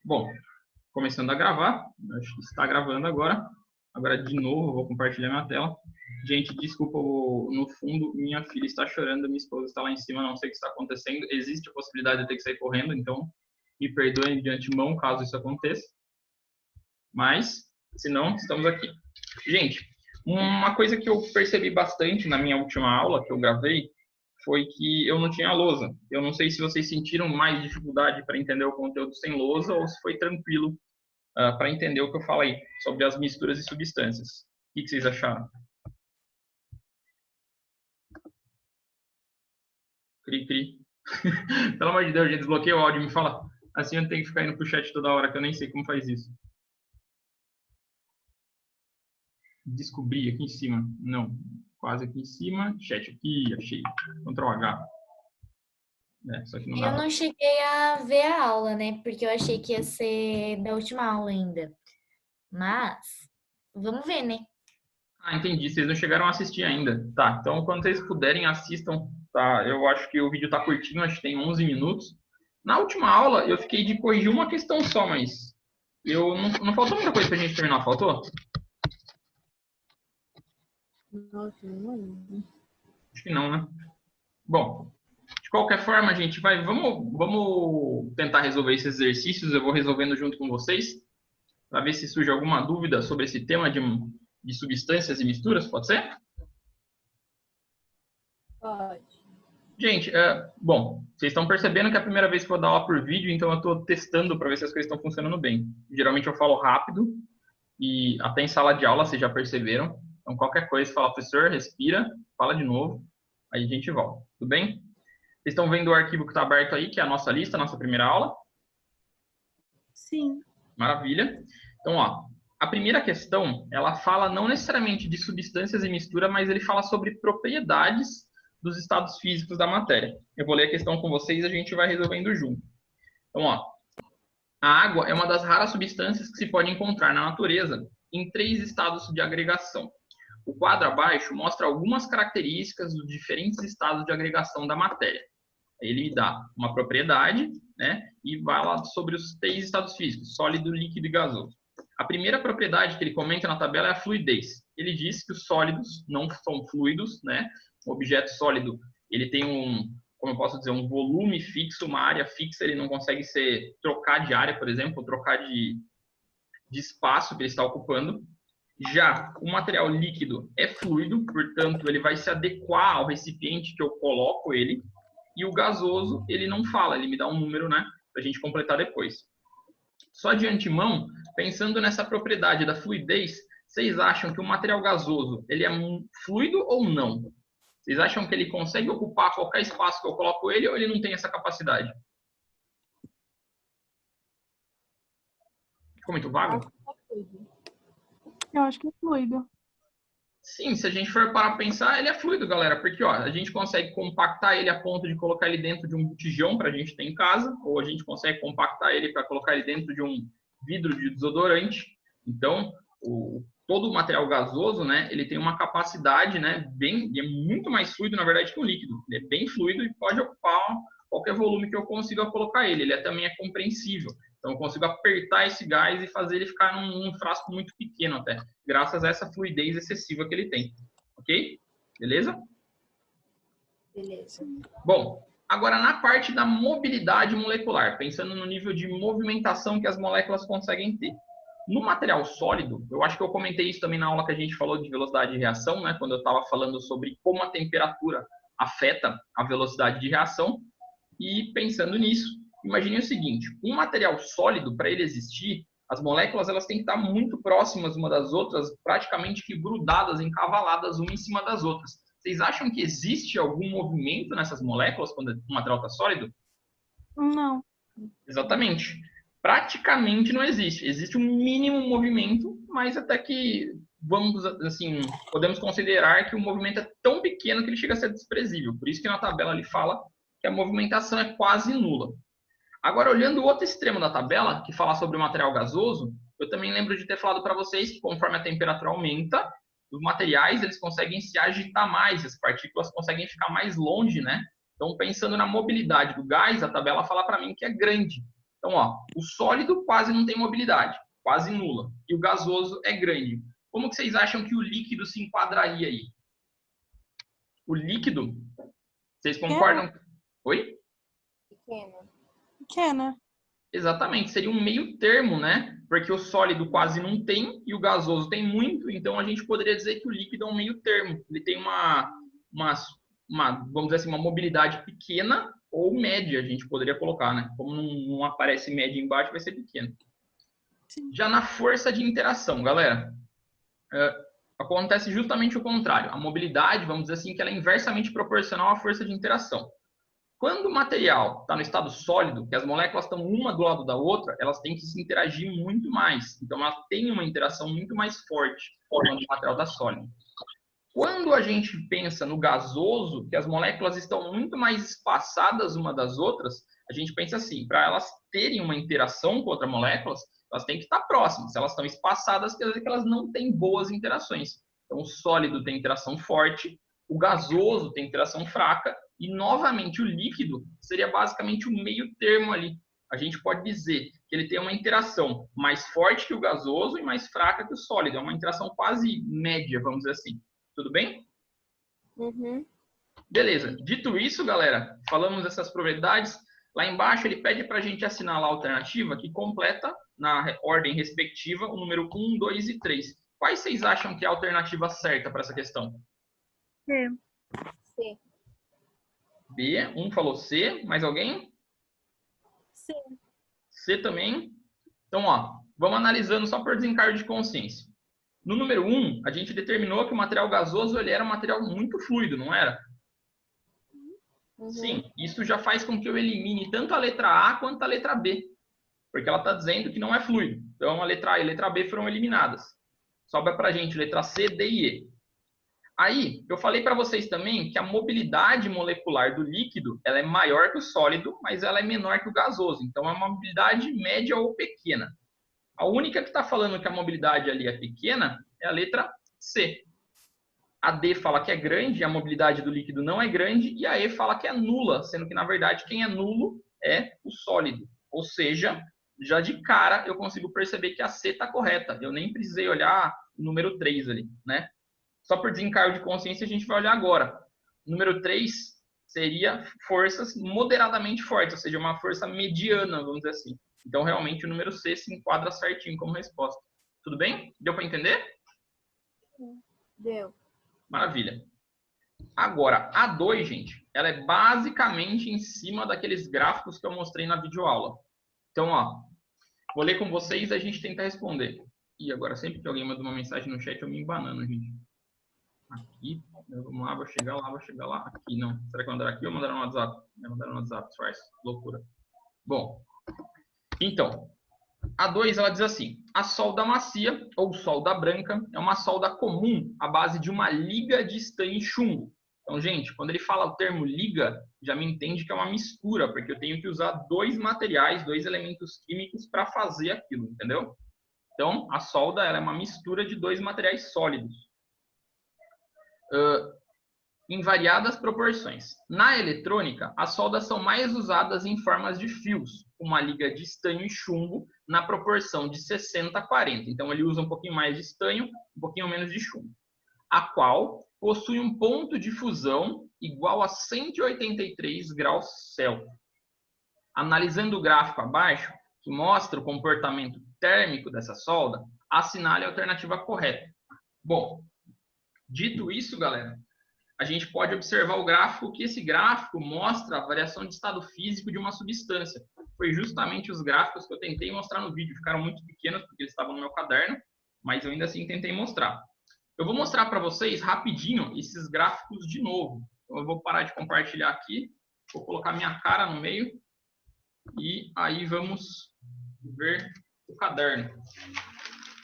Bom, começando a gravar, acho que está gravando agora. Agora, de novo, vou compartilhar minha tela. Gente, desculpa, no fundo, minha filha está chorando, minha esposa está lá em cima, não sei o que está acontecendo. Existe a possibilidade de eu ter que sair correndo, então me perdoem de antemão caso isso aconteça. Mas, se não, estamos aqui. Gente, uma coisa que eu percebi bastante na minha última aula que eu gravei foi que eu não tinha lousa. Eu não sei se vocês sentiram mais dificuldade para entender o conteúdo sem lousa ou se foi tranquilo para entender o que eu falei sobre as misturas e substâncias. O que vocês acharam? Cri, cri. Pelo amor de Deus, gente, desbloqueia o áudio e me fala. Assim eu tenho que ficar indo pro chat toda hora, que eu nem sei como faz isso. Descobri aqui em cima. Não, quase aqui em cima. Chat aqui, achei. Ctrl H. Só que não dá Eu não cheguei a ver a aula, né? Porque eu achei que ia ser da última aula ainda. Mas, vamos ver, né? Ah, entendi. Vocês não chegaram a assistir ainda. Tá, então quando vocês puderem, assistam. Tá, eu acho que o vídeo tá curtinho, acho que tem 11 minutos. Na última aula, eu fiquei de corrigir uma questão só, mas não faltou muita coisa pra gente terminar, faltou? Nossa, não lembro. Acho que não, né? Bom, de qualquer forma, gente, vamos tentar resolver esses exercícios. Eu vou resolvendo junto com vocês, para ver se surge alguma dúvida sobre esse tema de substâncias e misturas, pode ser? Pode. Gente, bom, vocês estão percebendo que é a primeira vez que eu vou dar aula por vídeo, então eu estou testando para ver se as coisas estão funcionando bem. Geralmente eu falo rápido, e até em sala de aula vocês já perceberam. Então qualquer coisa, fala, professor, respira, fala de novo, aí a gente volta, tudo bem? Vocês estão vendo o arquivo que está aberto aí, que é a nossa lista, a nossa primeira aula? Sim. Maravilha. Então, ó, a primeira questão, ela fala não necessariamente de substâncias e mistura, mas ele fala sobre propriedades dos estados físicos da matéria. Eu vou ler a questão com vocês e a gente vai resolvendo junto. Então, ó, a água é uma das raras substâncias que se pode encontrar na natureza em 3 estados de agregação. O quadro abaixo mostra algumas características dos diferentes estados de agregação da matéria. Ele dá uma propriedade, né, e fala sobre os 3 estados físicos, sólido, líquido e gasoso. A primeira propriedade que ele comenta na tabela é a fluidez. Ele diz que os sólidos não são fluidos, né? O objeto sólido, ele tem como eu posso dizer, um volume fixo, uma área fixa, ele não consegue trocar de área, por exemplo, trocar de espaço que ele está ocupando. Já o material líquido é fluido, portanto, ele vai se adequar ao recipiente que eu coloco ele. E o gasoso, ele não fala, ele me dá um número, né, para a gente completar depois. Só de antemão, pensando nessa propriedade da fluidez, vocês acham que o material gasoso, ele é fluido ou não? Vocês acham que ele consegue ocupar qualquer espaço que eu coloco ele ou ele não tem essa capacidade? Ficou muito vago? Eu acho que é fluido. Sim, se a gente for parar para pensar, ele é fluido, galera, porque ó, a gente consegue compactar ele a ponto de colocar ele dentro de um botijão para a gente ter em casa, ou a gente consegue compactar ele para colocar ele dentro de um vidro de desodorante. Então, todo o material gasoso, né, ele tem uma capacidade, né, é muito mais fluido, na verdade, que o líquido. Ele é bem fluido e pode ocupar qualquer volume que eu consiga colocar ele. Ele também é compreensível. Então, eu consigo apertar esse gás e fazer ele ficar num frasco muito pequeno até, graças a essa fluidez excessiva que ele tem. Ok? Beleza? Beleza. Bom, agora na parte da mobilidade molecular, pensando no nível de movimentação que as moléculas conseguem ter. No material sólido, eu acho que eu comentei isso também na aula que a gente falou de velocidade de reação, né? Quando eu estava falando sobre como a temperatura afeta a velocidade de reação. E pensando nisso, imagine o seguinte, um material sólido, para ele existir, as moléculas elas têm que estar muito próximas uma das outras, praticamente que grudadas, encavaladas uma em cima das outras. Vocês acham que existe algum movimento nessas moléculas quando o material está sólido? Não. Exatamente. Praticamente não existe. Existe um mínimo movimento, mas até que podemos considerar que o movimento é tão pequeno que ele chega a ser desprezível. Por isso que na tabela ele fala que a movimentação é quase nula. Agora, olhando o outro extremo da tabela, que fala sobre o material gasoso, eu também lembro de ter falado para vocês que conforme a temperatura aumenta, os materiais eles conseguem se agitar mais, as partículas conseguem ficar mais longe, né? Então, pensando na mobilidade do gás, a tabela fala para mim que é grande. Então, ó, o sólido quase não tem mobilidade, quase nula. E o gasoso é grande. Como que vocês acham que o líquido se enquadraria aí? O líquido, vocês concordam? Oi? Pequena. Exatamente, seria um meio termo, né? Porque o sólido quase não tem e o gasoso tem muito, então a gente poderia dizer que o líquido é um meio termo. Ele tem vamos dizer assim, uma mobilidade pequena ou média, a gente poderia colocar, né? Como não aparece média embaixo, vai ser pequeno. Sim. Já na força de interação, galera, acontece justamente o contrário. A mobilidade, vamos dizer assim, que ela é inversamente proporcional à força de interação. Quando o material está no estado sólido, que as moléculas estão uma do lado da outra, elas têm que se interagir muito mais. Então, elas têm uma interação muito mais forte quando o material está sólido. Quando a gente pensa no gasoso, que as moléculas estão muito mais espaçadas uma das outras, a gente pensa assim, para elas terem uma interação com outras moléculas, elas têm que estar próximas. Se elas estão espaçadas, quer dizer que elas não têm boas interações. Então, o sólido tem interação forte, o gasoso tem interação fraca, e, novamente, o líquido seria basicamente o meio termo ali. A gente pode dizer que ele tem uma interação mais forte que o gasoso e mais fraca que o sólido. É uma interação quase média, vamos dizer assim. Tudo bem? Uhum. Beleza. Dito isso, galera, falamos dessas propriedades. Lá embaixo, ele pede para a gente assinalar a alternativa que completa, na ordem respectiva, o número 1, 2 e 3. Quais vocês acham que é a alternativa certa para essa questão? C. C. B, um falou C, mais alguém? C. C também. Então, ó, vamos analisando só por desencargo de consciência. No número 1, a gente determinou que o material gasoso ele era um material muito fluido, não era? Uhum. Sim, isso já faz com que eu elimine tanto a letra A quanto a letra B, porque ela está dizendo que não é fluido. Então, a letra A e a letra B foram eliminadas. Sobra para a gente letra C, D e E. Aí, eu falei para vocês também que a mobilidade molecular do líquido ela é maior que o sólido, mas ela é menor que o gasoso. Então, é uma mobilidade média ou pequena. A única que está falando que a mobilidade ali é pequena é a letra C. A D fala que é grande, a mobilidade do líquido não é grande, e a E fala que é nula, sendo que, na verdade, quem é nulo é o sólido. Ou seja, já de cara eu consigo perceber que a C está correta. Eu nem precisei olhar o número 3 ali, né? Só por desencargo de consciência a gente vai olhar agora. Número 3 seria forças moderadamente fortes, ou seja, uma força mediana, vamos dizer assim. Então, realmente, o número C se enquadra certinho como resposta. Tudo bem? Deu para entender? Deu. Maravilha. Agora, a 2, gente, ela é basicamente em cima daqueles gráficos que eu mostrei na videoaula. Então, ó, vou ler com vocês e a gente tenta responder. E agora, sempre que alguém manda uma mensagem no chat, eu me embanano, gente. Aqui, vamos lá, vou chegar lá, vou chegar lá. Aqui, não. Será que eu mandar aqui ou mandar no WhatsApp? Mandar no WhatsApp, faz loucura. Bom, então, a 2 ela diz assim: a solda macia ou solda branca é uma solda comum à base de uma liga de estanho e chumbo. Então, gente, quando ele fala o termo liga, já me entende que é uma mistura, porque eu tenho que usar dois materiais, dois elementos químicos para fazer aquilo, entendeu? Então, a solda ela é uma mistura de dois materiais sólidos. Em variadas proporções. Na eletrônica, as soldas são mais usadas em formas de fios, uma liga de estanho e chumbo na proporção de 60 a 40. Então, ele usa um pouquinho mais de estanho, um pouquinho menos de chumbo. A qual possui um ponto de fusão igual a 183 graus Celsius. Analisando o gráfico abaixo, que mostra o comportamento térmico dessa solda, assinale a alternativa correta. Bom, dito isso, galera, a gente pode observar o gráfico, que esse gráfico mostra a variação de estado físico de uma substância. Foi justamente os gráficos que eu tentei mostrar no vídeo. Ficaram muito pequenos porque eles estavam no meu caderno, mas eu ainda assim tentei mostrar. Eu vou mostrar para vocês rapidinho esses gráficos de novo. Então, eu vou parar de compartilhar aqui, vou colocar minha cara no meio e aí vamos ver o caderno.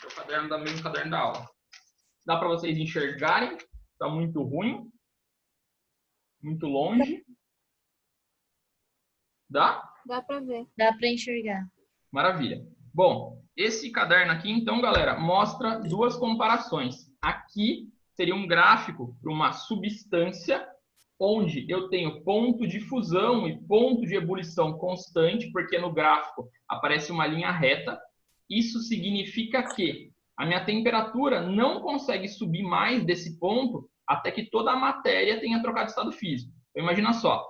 O caderno da mesmo caderno da aula. Dá para vocês enxergarem? Está muito ruim. Muito longe. Dá? Dá pra ver. Dá para enxergar. Maravilha. Bom, esse caderno aqui, então, galera, mostra duas comparações. Aqui seria um gráfico para uma substância onde eu tenho ponto de fusão e ponto de ebulição constante, porque no gráfico aparece uma linha reta. Isso significa que a minha temperatura não consegue subir mais desse ponto até que toda a matéria tenha trocado de estado físico. Então, imagina só,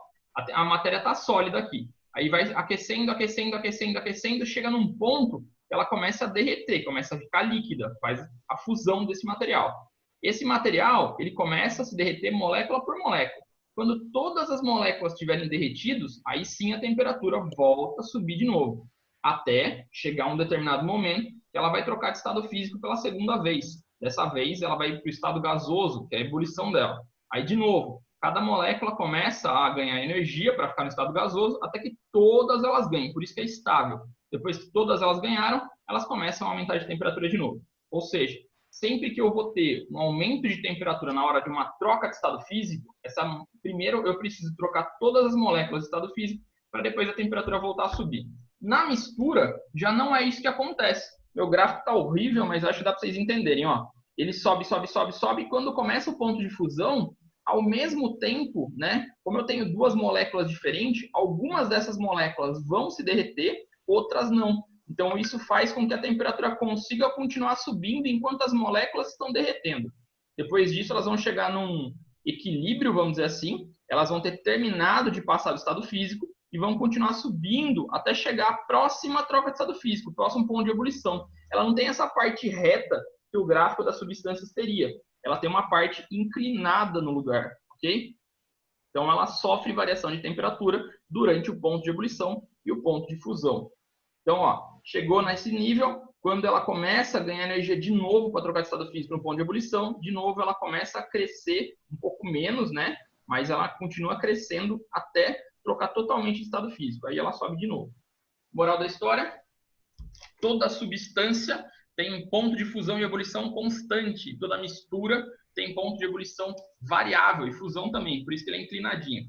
a matéria está sólida aqui. Aí vai aquecendo, aquecendo, aquecendo, aquecendo, chega num ponto que ela começa a derreter, começa a ficar líquida, faz a fusão desse material. Esse material, ele começa a se derreter molécula por molécula. Quando todas as moléculas estiverem derretidas, aí sim a temperatura volta a subir de novo, até chegar a um determinado momento que ela vai trocar de estado físico pela segunda vez. Dessa vez, ela vai para o estado gasoso, que é a ebulição dela. Aí, de novo, cada molécula começa a ganhar energia para ficar no estado gasoso, até que todas elas ganhem. Por isso que é estável. Depois que todas elas ganharam, elas começam a aumentar de temperatura de novo. Ou seja, sempre que eu vou ter um aumento de temperatura na hora de uma troca de estado físico, primeiro eu preciso trocar todas as moléculas de estado físico para depois a temperatura voltar a subir. Na mistura, já não é isso que acontece. Meu gráfico está horrível, mas acho que dá para vocês entenderem. Ó. Ele sobe, sobe, sobe, sobe, e quando começa o ponto de fusão, ao mesmo tempo, né, como eu tenho duas moléculas diferentes, algumas dessas moléculas vão se derreter, outras não. Então, isso faz com que a temperatura consiga continuar subindo enquanto as moléculas estão derretendo. Depois disso, elas vão chegar num equilíbrio, vamos dizer assim, elas vão ter terminado de passar do estado físico e vão continuar subindo até chegar à próxima troca de estado físico, o próximo ponto de ebulição. Ela não tem essa parte reta que o gráfico das substâncias teria. Ela tem uma parte inclinada no lugar, ok? Então, ela sofre variação de temperatura durante o ponto de ebulição e o ponto de fusão. Então, ó, chegou nesse nível, quando ela começa a ganhar energia de novo para trocar de estado físico no ponto de ebulição, de novo ela começa a crescer um pouco menos, né? Mas ela continua crescendo até trocar totalmente de estado físico. Aí ela sobe de novo. Moral da história, toda substância tem ponto de fusão e ebulição constante. Toda mistura tem ponto de ebulição variável e fusão também, por isso que ele é inclinadinho.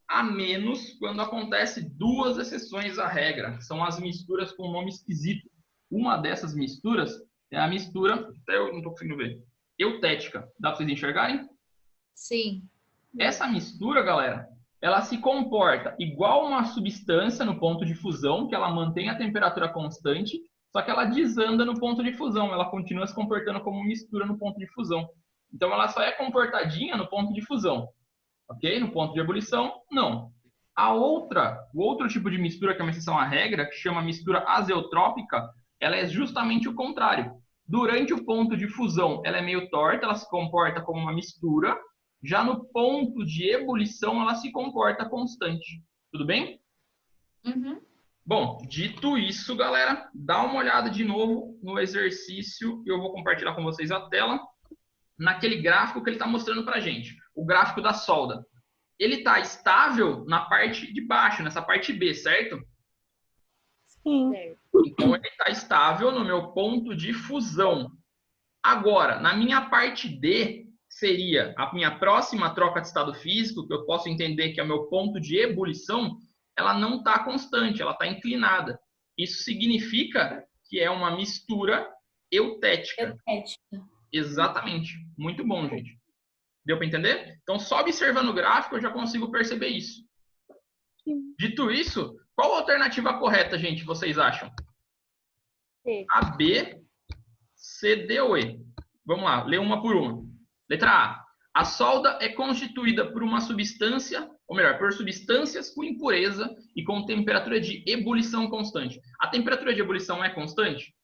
A menos quando acontece duas exceções à regra, que são as misturas com nome esquisito. Uma dessas misturas é a mistura, até eu não estou conseguindo ver, eutética. Dá para vocês enxergarem? Sim. Essa mistura, galera, ela se comporta igual uma substância no ponto de fusão, que ela mantém a temperatura constante, só que ela desanda no ponto de fusão, ela continua se comportando como mistura no ponto de fusão. Então, ela só é comportadinha no ponto de fusão. Ok? No ponto de ebulição, não. O outro tipo de mistura, que é uma exceção à regra, que chama mistura azeotrópica, ela é justamente o contrário. Durante o ponto de fusão, ela é meio torta, ela se comporta como uma mistura. Já no ponto de ebulição, ela se comporta constante. Tudo bem? Uhum. Bom, dito isso, galera, dá uma olhada de novo no exercício que eu vou compartilhar com vocês a tela, naquele gráfico que ele está mostrando para a gente. O gráfico da solda. Ele está estável na parte de baixo, nessa parte B, certo? Sim. Então, ele está estável no meu ponto de fusão. Agora, na minha parte D, seria a minha próxima troca de estado físico, que eu posso entender que é o meu ponto de ebulição, ela não está constante, ela está inclinada. Isso significa que é uma mistura eutética. Exatamente. Muito bom, gente. Deu para entender? Então, só observando o gráfico eu já consigo perceber isso. Sim. Dito isso, qual a alternativa correta, gente, vocês acham? C. A, B, C, D ou E? Vamos lá, lê uma por uma. Letra A. A solda é constituída por uma substância, ou melhor, por substâncias com impureza e com temperatura de ebulição constante. A temperatura de ebulição é constante?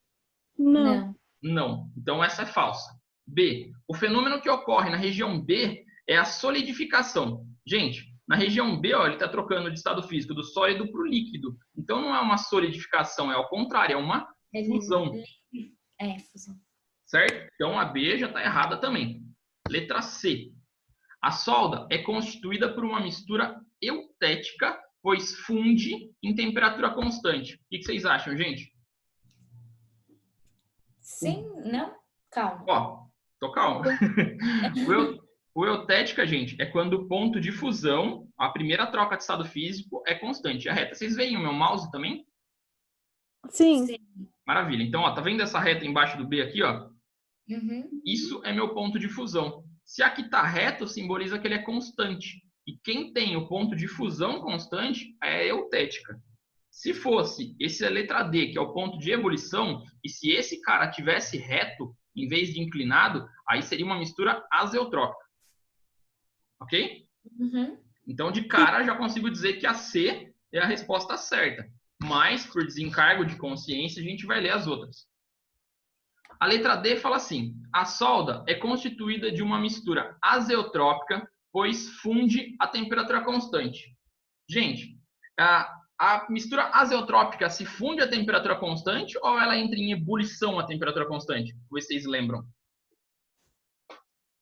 Não. Não. Então, essa é falsa. B. O fenômeno que ocorre na região B é a solidificação. Gente, na região B, ó, ele está trocando de estado físico do sólido para o líquido. Então, não é uma solidificação, é ao contrário, é uma fusão. É, fusão. Certo? Então, a B já está errada também. Letra C. A solda é constituída por uma mistura eutética, pois funde em temperatura constante. O que vocês acham, gente? Sim, não? Calma. Ó, tô calmo. O eutética, gente, é quando o ponto de fusão, a primeira troca de estado físico, é constante. A reta, vocês veem o meu mouse também? Sim. Maravilha. Então, ó, tá vendo essa reta embaixo do B aqui, ó? Uhum. Isso é meu ponto de fusão. Se aqui tá reto, simboliza que ele é constante. E quem tem o ponto de fusão constante é a eutética. Se fosse esse a letra D, que é o ponto de ebulição, e se esse cara tivesse reto, em vez de inclinado, aí seria uma mistura azeotrópica. Ok? Uhum. Então, de cara, já consigo dizer que a C é a resposta certa. Mas, por desencargo de consciência, a gente vai ler as outras. A letra D fala assim: a solda é constituída de uma mistura azeotrópica, pois funde a temperatura constante. Gente, a mistura azeotrópica se funde a temperatura constante ou ela entra em ebulição a temperatura constante? Vocês lembram?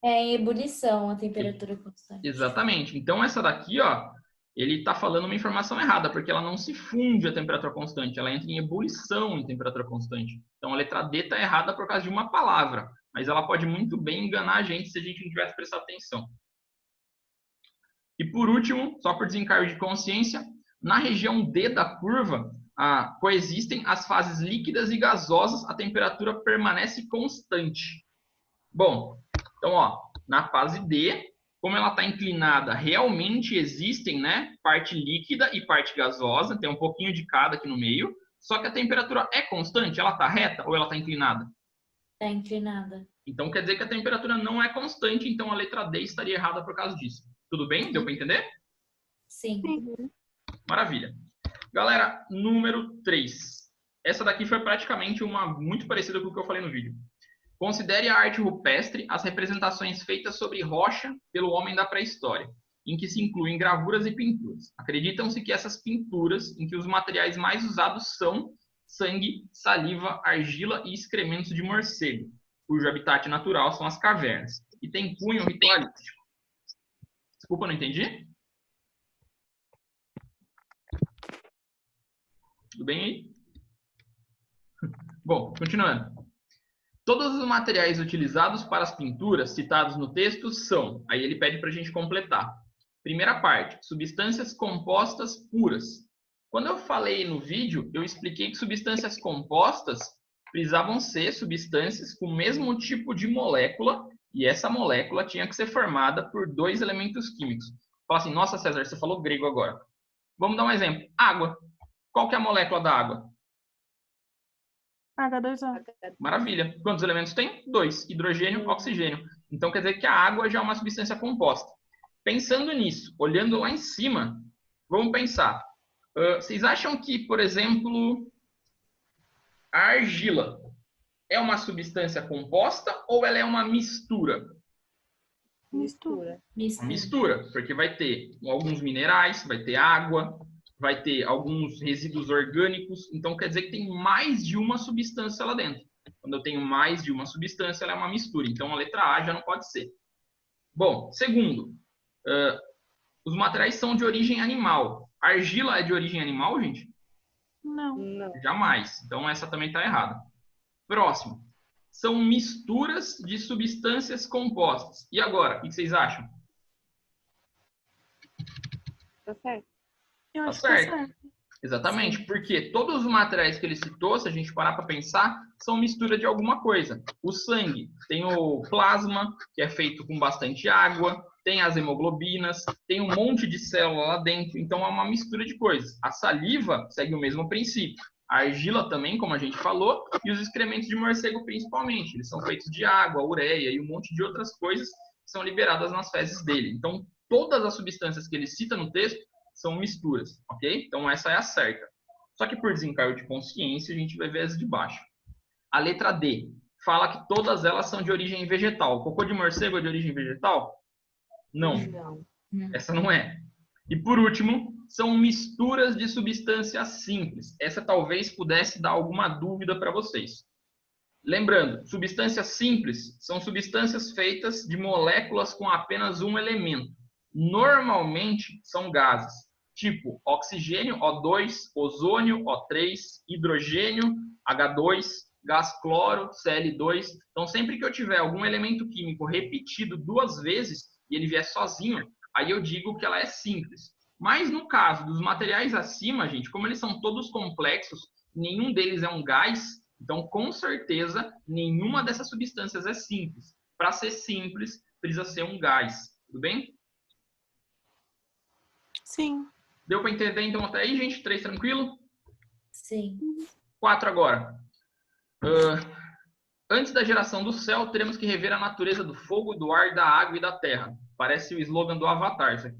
É em ebulição a temperatura constante. Exatamente. Então, essa daqui, ó, ele está falando uma informação errada, porque ela não se funde a temperatura constante, ela entra em ebulição em temperatura constante. Então, a letra D está errada por causa de uma palavra, mas ela pode muito bem enganar a gente se a gente não tivesse prestado atenção. E por último, só por desencargo de consciência, na região D da curva, coexistem as fases líquidas e gasosas, a temperatura permanece constante. Bom, então, ó, na fase D, como ela está inclinada, realmente existem, né, parte líquida e parte gasosa, tem um pouquinho de cada aqui no meio, só que a temperatura é constante, ela está reta ou ela está inclinada? Está inclinada. Então, quer dizer que a temperatura não é constante, então a letra D estaria errada por causa disso. Tudo bem? Deu para entender? Sim. Maravilha. Galera, número 3. Essa daqui foi praticamente uma muito parecida com o que eu falei no vídeo. Considere a arte rupestre as representações feitas sobre rocha pelo homem da pré-história, em que se incluem gravuras e pinturas. Acreditam-se que essas pinturas, em que os materiais mais usados são sangue, saliva, argila e excrementos de morcego, cujo habitat natural são as cavernas, e tem cunho ritualístico. Desculpa, não entendi? Tudo bem aí? Bom, continuando. Todos os materiais utilizados para as pinturas citados no texto são, aí ele pede para a gente completar. Primeira parte, substâncias compostas puras. Quando eu falei no vídeo, eu expliquei que substâncias compostas precisavam ser substâncias com o mesmo tipo de molécula, e essa molécula tinha que ser formada por 2 elementos químicos. Fala assim, nossa César, você falou grego agora. Vamos dar um exemplo. Água. Qual que é a molécula da água? H2O. Maravilha. Quantos elementos tem? 2. Hidrogênio, oxigênio. Então, quer dizer que a água já é uma substância composta. Pensando nisso, olhando lá em cima, vamos pensar. Vocês acham que, por exemplo, a argila é uma substância composta ou ela é uma mistura? Mistura. Mistura, porque vai ter alguns minerais, vai ter água, vai ter alguns resíduos orgânicos. Então, quer dizer que tem mais de uma substância lá dentro. Quando eu tenho mais de uma substância, ela é uma mistura. Então, a letra A já não pode ser. Bom, segundo, os materiais são de origem animal. A argila é de origem animal, gente? Não. Jamais. Então, essa também está errada. Próximo. São misturas de substâncias compostas. E agora, o que vocês acham? Tá certo? Eu Tá acho que tá certo. certo. Exatamente, porque todos os materiais que ele citou, se a gente parar para pensar, são mistura de alguma coisa. O sangue tem o plasma, que é feito com bastante água, tem as hemoglobinas, tem um monte de célula lá dentro, então é uma mistura de coisas. A saliva segue o mesmo princípio. A argila também, como a gente falou, e os excrementos de morcego principalmente. Eles são feitos de água, ureia e um monte de outras coisas que são liberadas nas fezes dele. Então, todas as substâncias que ele cita no texto são misturas, ok? Então, essa é a certa. Só que por desencargo de consciência, a gente vai ver as de baixo. A letra D fala que todas elas são de origem vegetal. O cocô de morcego é de origem vegetal? Não. Essa não é. E por último, são misturas de substâncias simples. Essa talvez pudesse dar alguma dúvida para vocês. Lembrando, substâncias simples são substâncias feitas de moléculas com apenas um elemento. Normalmente são gases, tipo oxigênio, O2, ozônio, O3, hidrogênio, H2, gás cloro, Cl2. Então, sempre que eu tiver algum elemento químico repetido 2 vezes e ele vier sozinho, aí eu digo que ela é simples. Mas no caso dos materiais acima, gente, como eles são todos complexos, nenhum deles é um gás, então com certeza nenhuma dessas substâncias é simples. Para ser simples, precisa ser um gás, tudo bem? Sim. Deu para entender então até aí, gente? 3 tranquilo? Sim. 4 agora. Antes da geração do céu, teremos que rever a natureza do fogo, do ar, da água e da terra. Parece o slogan do Avatar, isso aqui.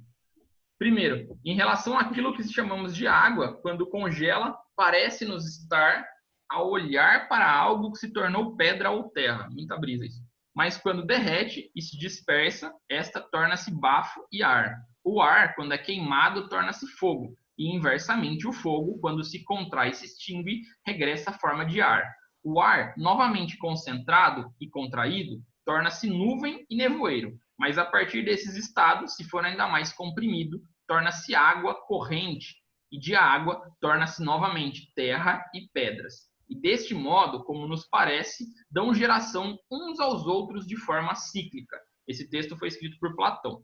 Primeiro, em relação àquilo que chamamos de água, quando congela, parece-nos estar a olhar para algo que se tornou pedra ou terra. Muita brisa isso. Mas quando derrete e se dispersa, esta torna-se bafo e ar. O ar, quando é queimado, torna-se fogo. E, inversamente, o fogo, quando se contrai e se extingue, regressa à forma de ar. O ar, novamente concentrado e contraído, torna-se nuvem e nevoeiro. Mas a partir desses estados, se for ainda mais comprimido, torna-se água corrente. E de água, torna-se novamente terra e pedras. E deste modo, como nos parece, dão geração uns aos outros de forma cíclica. Esse texto foi escrito por Platão.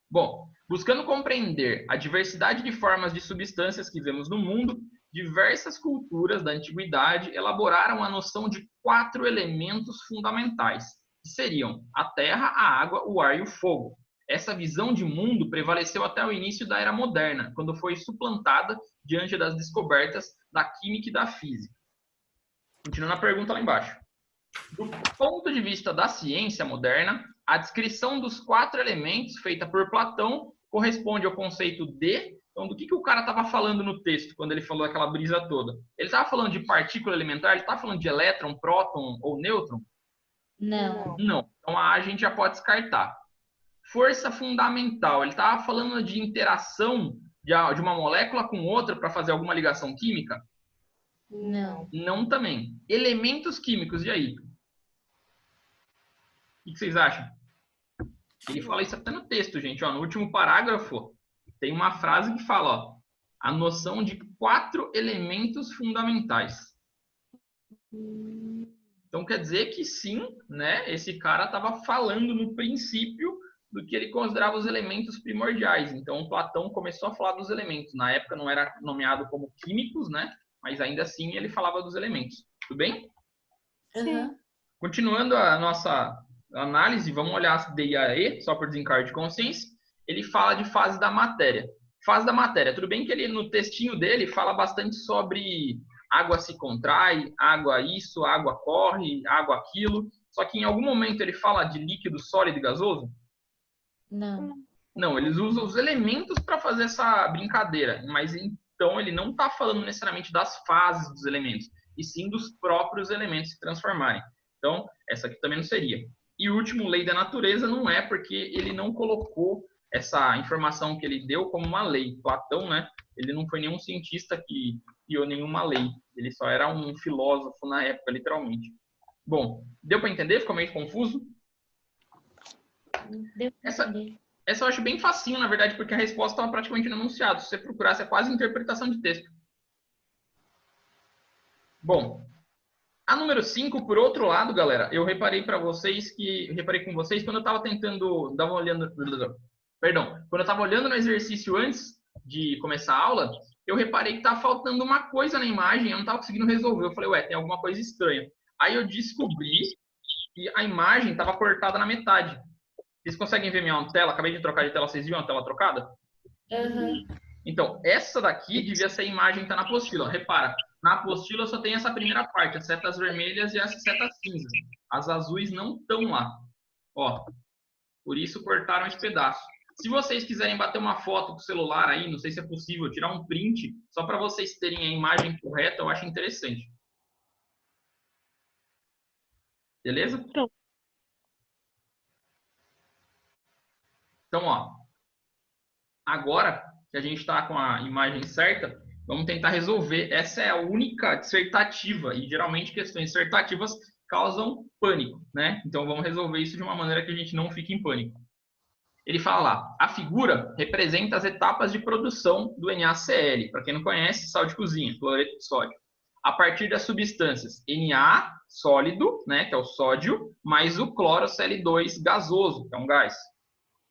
Bom, buscando compreender a diversidade de formas de substâncias que vemos no mundo, diversas culturas da antiguidade elaboraram a noção de 4 elementos fundamentais, que seriam a terra, a água, o ar e o fogo. Essa visão de mundo prevaleceu até o início da Era Moderna, quando foi suplantada diante das descobertas da química e da física. Continuando a pergunta lá embaixo. Do ponto de vista da ciência moderna, a descrição dos 4 elementos feita por Platão corresponde ao conceito de... Então, do que o cara estava falando no texto, quando ele falou aquela brisa toda? Ele estava falando de partícula elementar? Ele estava falando de elétron, próton ou nêutron? Não. Não. Então, a gente já pode descartar. Força fundamental. Ele estava falando de interação de uma molécula com outra para fazer alguma ligação química? Não. Não também. Elementos químicos, e aí? O que vocês acham? Ele fala isso até no texto, gente. Ó, no último parágrafo, tem uma frase que fala, ó, a noção de 4 elementos fundamentais. Então, quer dizer que sim, né, esse cara estava falando no princípio do que ele considerava os elementos primordiais. Então, Platão começou a falar dos elementos. Na época não era nomeado como químicos, né? Mas ainda assim ele falava dos elementos. Tudo bem? Uhum. Continuando a nossa análise, vamos olhar as D e a E, só por desencargo de consciência. Ele fala de fase da matéria. Fase da matéria. Tudo bem que ele, no textinho dele, fala bastante sobre água se contrai, água isso, água corre, água aquilo. Só que em algum momento ele fala de líquido, sólido e gasoso? Não. Não, eles usam os elementos para fazer essa brincadeira. Mas então ele não está falando necessariamente das fases dos elementos, e sim dos próprios elementos se transformarem. Então, essa aqui também não seria. E o último, lei da natureza, não é porque ele não colocou essa informação que ele deu como uma lei. Platão, né? Ele não foi nenhum cientista que criou nenhuma lei. Ele só era um filósofo na época, literalmente. Bom, deu para entender? Ficou meio confuso? Deu pra entender. Essa eu acho bem facinho, na verdade, porque a resposta estava praticamente no enunciado. Se você procurasse, é quase interpretação de texto. Bom, a número 5, por outro lado, galera, eu reparei com vocês quando eu estava tentando dar uma olhando, perdão, quando eu estava olhando no exercício antes de começar a aula, eu reparei que estava faltando uma coisa na imagem, eu não estava conseguindo resolver. Eu falei, ué, tem alguma coisa estranha. Aí eu descobri que a imagem estava cortada na metade. Vocês conseguem ver minha tela? Acabei de trocar de tela, vocês viram a tela trocada? Uhum. Então, essa daqui devia ser a imagem que está na apostila. Repara, na apostila só tem essa primeira parte, as setas vermelhas e as setas cinzas. As azuis não estão lá. Ó, por isso cortaram esse pedaço. Se vocês quiserem bater uma foto com o celular aí, não sei se é possível, tirar um print, só para vocês terem a imagem correta, eu acho interessante. Beleza? Então, ó, agora que a gente está com a imagem certa, vamos tentar resolver. Essa é a única dissertativa, e geralmente questões dissertativas causam pânico, né? Então vamos resolver isso de uma maneira que a gente não fique em pânico. Ele fala lá, a figura representa as etapas de produção do NaCl. Para quem não conhece, sal de cozinha, cloreto de sódio. A partir das substâncias Na, sólido, né, que é o sódio, mais o cloroCl2 gasoso, que é um gás.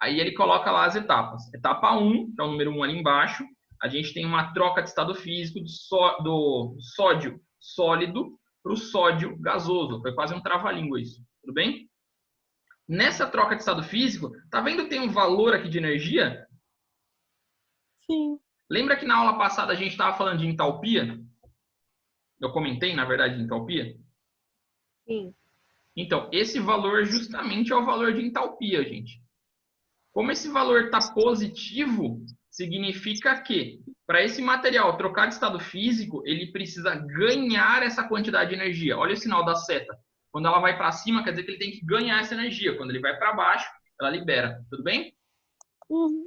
Aí ele coloca lá as etapas. Etapa 1, que é o número 1 ali embaixo, a gente tem uma troca de estado físico do sódio sólido para o sódio gasoso. Foi quase um trava-língua isso, tudo bem? Nessa troca de estado físico, tá vendo que tem um valor aqui de energia? Sim. Lembra que na aula passada a gente estava falando de entalpia? Eu comentei, na verdade, de entalpia? Sim. Então, esse valor justamente é o valor de entalpia, gente. Como esse valor está positivo, significa que para esse material trocar de estado físico, ele precisa ganhar essa quantidade de energia. Olha o sinal da seta. Quando ela vai para cima, quer dizer que ele tem que ganhar essa energia. Quando ele vai para baixo, ela libera. Tudo bem? Uhum.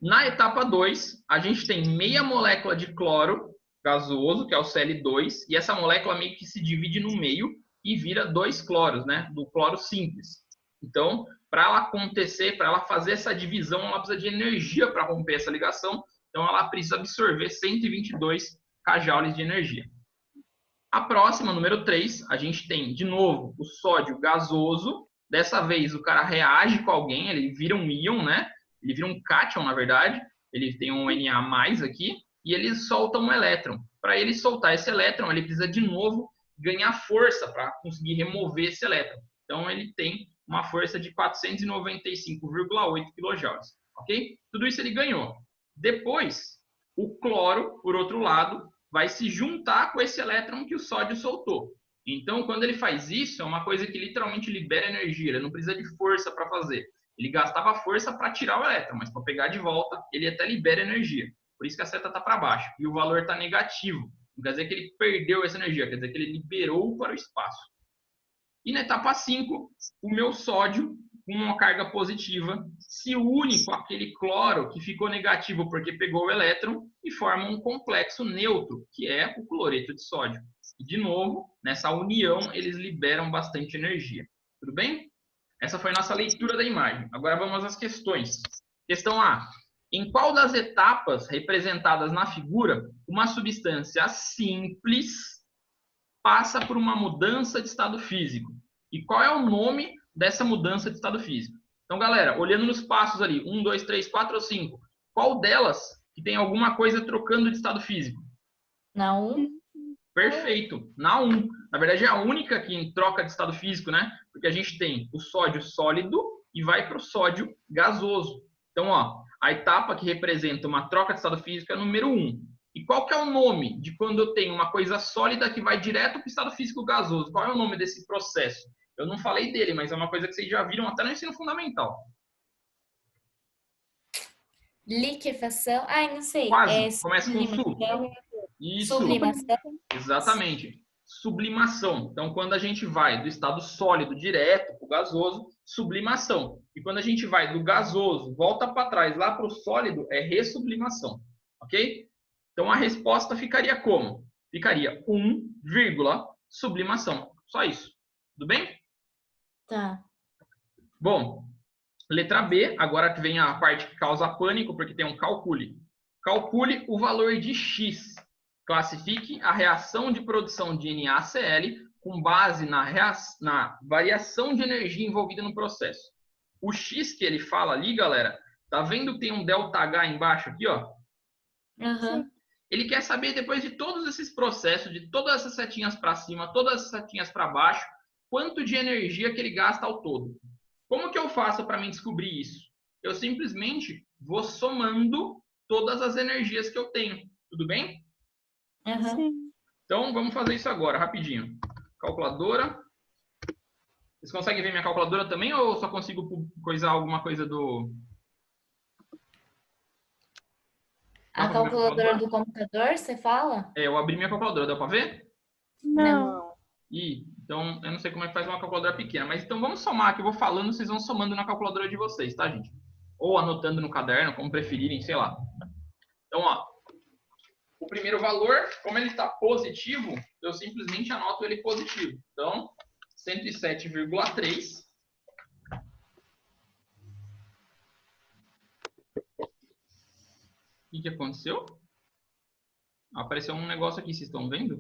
Na etapa 2, a gente tem meia molécula de cloro gasoso, que é o Cl2, e essa molécula meio que se divide no meio e vira 2 cloros, né? Do cloro simples. Então, para ela acontecer, para ela fazer essa divisão, ela precisa de energia para romper essa ligação. Então, ela precisa absorver 122 kJ de energia. A próxima, número 3, a gente tem, de novo, o sódio gasoso. Dessa vez, o cara reage com alguém, ele vira um íon, né? Ele vira um cátion, na verdade. Ele tem um Na+ aqui e ele solta um elétron. Para ele soltar esse elétron, ele precisa, de novo, ganhar força para conseguir remover esse elétron. Então, ele tem uma força de 495,8 kJ, ok? Tudo isso ele ganhou. Depois, o cloro, por outro lado, vai se juntar com esse elétron que o sódio soltou. Então, quando ele faz isso, é uma coisa que literalmente libera energia, ele não precisa de força para fazer. Ele gastava força para tirar o elétron, mas para pegar de volta, ele até libera energia. Por isso que a seta está para baixo e o valor está negativo. Não quer dizer que ele perdeu essa energia, quer dizer que ele liberou para o espaço. E na etapa 5, o meu sódio, com uma carga positiva, se une com aquele cloro que ficou negativo porque pegou o elétron e forma um complexo neutro, que é o cloreto de sódio. E, de novo, nessa união, eles liberam bastante energia. Tudo bem? Essa foi a nossa leitura da imagem. Agora vamos às questões. Questão A. Em qual das etapas representadas na figura, uma substância simples passa por uma mudança de estado físico? E qual é o nome dessa mudança de estado físico? Então, galera, olhando nos passos ali, 1, 2, 3, 4 ou 5, qual delas que tem alguma coisa trocando de estado físico? Na 1. Perfeito, na 1. Na verdade, é a única que troca de estado físico, né? Porque a gente tem o sódio sólido e vai para o sódio gasoso. Então, ó, a etapa que representa uma troca de estado físico é a número 1. E qual que é o nome de quando eu tenho uma coisa sólida que vai direto para o estado físico gasoso? Qual é o nome desse processo? Eu não falei dele, mas é uma coisa que vocês já viram até no ensino fundamental. Liquefação. Ai, não sei. Quase. Começa com su. Sublimação. Isso. Sublimação. Exatamente. Sublimação. Então, quando a gente vai do estado sólido direto para o gasoso, sublimação. E quando a gente vai do gasoso, volta para trás, lá para o sólido, é ressublimação. Ok? Então, a resposta ficaria como? Ficaria 1, sublimação. Só isso. Tudo bem? Tá. Bom, letra B, agora que vem a parte que causa pânico, porque tem um calcule. Calcule o valor de X. Classifique a reação de produção de NaCl com base na variação de energia envolvida no processo. O X que ele fala ali, galera, tá vendo que tem um ΔH embaixo aqui, ó? Uhum. Ele quer saber, depois de todos esses processos, de todas essas setinhas para cima, todas essas setinhas para baixo, quanto de energia que ele gasta ao todo. Como que eu faço para mim descobrir isso? Eu simplesmente vou somando todas as energias que eu tenho. Tudo bem? Uhum. Sim. Então, vamos fazer isso agora, rapidinho. Calculadora. Vocês conseguem ver minha calculadora também ou só consigo coisar alguma coisa do... A calculadora do computador, você fala? É, eu abri minha calculadora, deu para ver? Não. Ih, então eu não sei como é que faz uma calculadora pequena, mas então vamos somar, que eu vou falando, vocês vão somando na calculadora de vocês, tá, gente? Ou anotando no caderno, como preferirem, sei lá. Então, ó, o primeiro valor, como ele está positivo, eu simplesmente anoto ele positivo. Então, 107,3. O que aconteceu? Apareceu um negócio aqui, vocês estão vendo?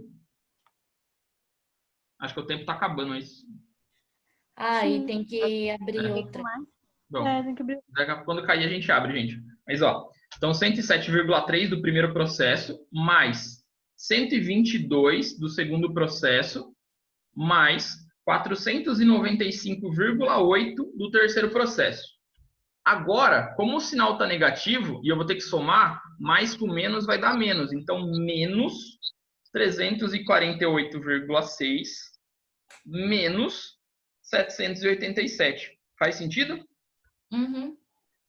Acho que o tempo está acabando, é isso. Ah, Sim. e tem que abrir outra. Bom, Tem que abrir. quando cair a gente abre, gente. Mas, ó, então 107,3 do primeiro processo, mais 122 do segundo processo, mais 495,8 do terceiro processo. Agora, como o sinal está negativo, e eu vou ter que somar, mais com menos vai dar menos. Então, menos 348,6 menos 787. Faz sentido? Uhum.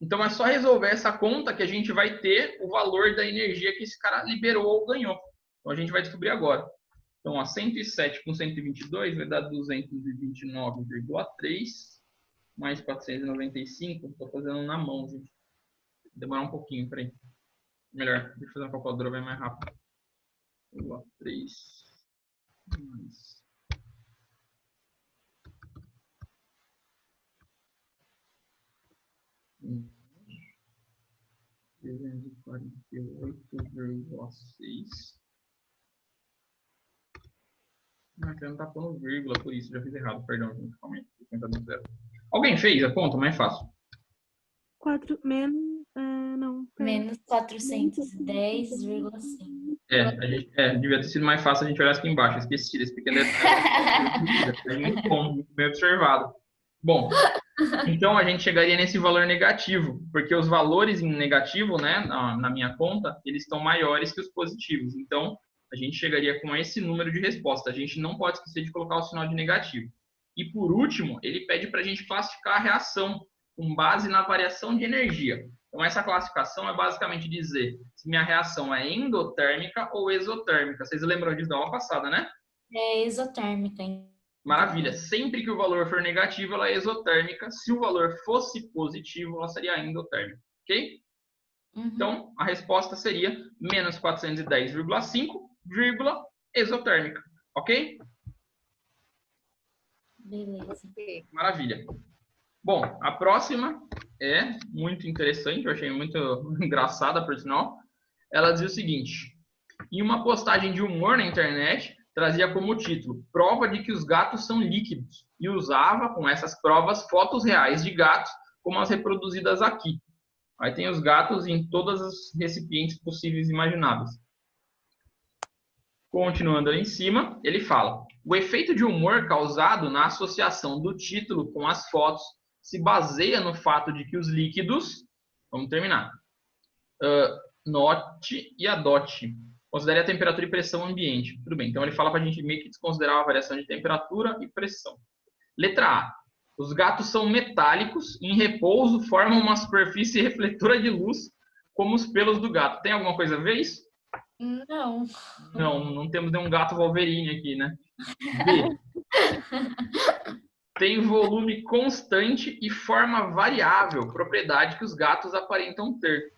Então, é só resolver essa conta que a gente vai ter o valor da energia que esse cara liberou ou ganhou. Então, a gente vai descobrir agora. Então, ó, 107 com 122 vai dar 229,3 mais 495. Estou fazendo na mão, gente. Demorar um pouquinho, peraí. Melhor, deixa eu fazer uma calculadora bem mais rápido. 3 mais 348,6. Aqui não tá pondo vírgula, por isso já fiz errado, perdão, gente. Calma aí, zero. Alguém fez a conta? Mais fácil. 4 menos. Não. Menos 410,5. Devia ter sido mais fácil a gente olhar aqui embaixo. Esqueci desse pequeno detalhe. É muito bom, muito bem observado. Bom, então a gente chegaria nesse valor negativo, porque os valores em negativo, né, na minha conta, eles estão maiores que os positivos. Então, a gente chegaria com esse número de resposta. A gente não pode esquecer de colocar o sinal de negativo. E por último, ele pede para a gente classificar a reação com base na variação de energia. Então, essa classificação é basicamente dizer se minha reação é endotérmica ou exotérmica. Vocês lembram disso da aula passada, né? É exotérmica, hein? Maravilha. Sempre que o valor for negativo, ela é exotérmica. Se o valor fosse positivo, ela seria endotérmica. Ok? Uhum. Então, a resposta seria menos 410,5, exotérmica. Ok? Beleza. Maravilha. Bom, a próxima é muito interessante, eu achei muito engraçada, por sinal. Ela dizia o seguinte: em uma postagem de humor na internet, trazia como título prova de que os gatos são líquidos e usava, com essas provas, fotos reais de gatos, como as reproduzidas aqui. Aí tem os gatos em todos os recipientes possíveis e imagináveis. Continuando ali em cima, ele fala: o efeito de humor causado na associação do título com as fotos se baseia no fato de que os líquidos, vamos terminar, note e adote, considere a temperatura e pressão ambiente. Tudo bem, então ele fala para a gente meio que desconsiderar a variação de temperatura e pressão. Letra A. Os gatos são metálicos, em repouso formam uma superfície refletora de luz, como os pelos do gato. Tem alguma coisa a ver isso? Não. Não temos nenhum gato Wolverine aqui, né? B. Tem volume constante e forma variável, propriedade que os gatos aparentam ter.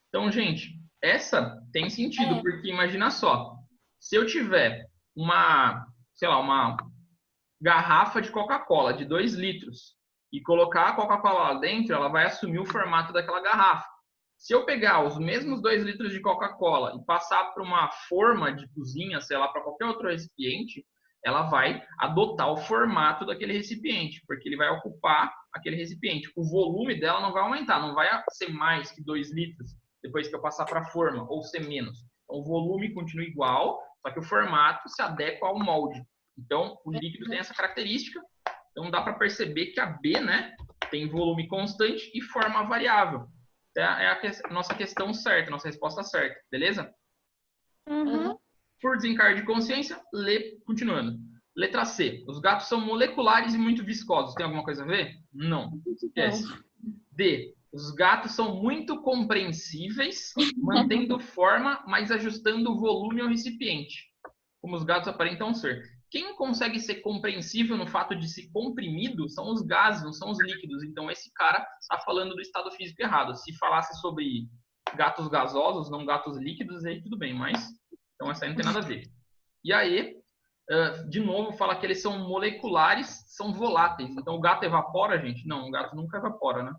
Então, gente, essa tem sentido, porque imagina só, se eu tiver uma garrafa de Coca-Cola de 2 litros e colocar a Coca-Cola lá dentro, ela vai assumir o formato daquela garrafa. Se eu pegar os mesmos 2 litros de Coca-Cola e passar para uma forma de cozinha, sei lá, para qualquer outro recipiente, ela vai adotar o formato daquele recipiente, porque ele vai ocupar aquele recipiente. O volume dela não vai aumentar, não vai ser mais que 2 litros depois que eu passar para a forma, ou ser menos. Então, o volume continua igual, só que o formato se adequa ao molde. Então, o líquido tem essa característica. Então, dá para perceber que a B, né, tem volume constante e forma variável. É a nossa questão certa, nossa resposta certa, beleza? Uhum. Por desencargo de consciência, continuando. Letra C. Os gatos são moleculares e muito viscosos. Tem alguma coisa a ver? Não. Esquece. D. Os gatos são muito compreensíveis, mantendo forma, mas ajustando o volume ao recipiente, como os gatos aparentam ser. Quem consegue ser compreensível no fato de ser comprimido são os gases, não são os líquidos. Então, esse cara está falando do estado físico errado. Se falasse sobre gatos gasosos, não gatos líquidos, aí tudo bem, mas então essa aí não tem nada a ver. E aí, de novo, fala que eles são moleculares, são voláteis. Então, o gato evapora, gente? Não, o gato nunca evapora, né?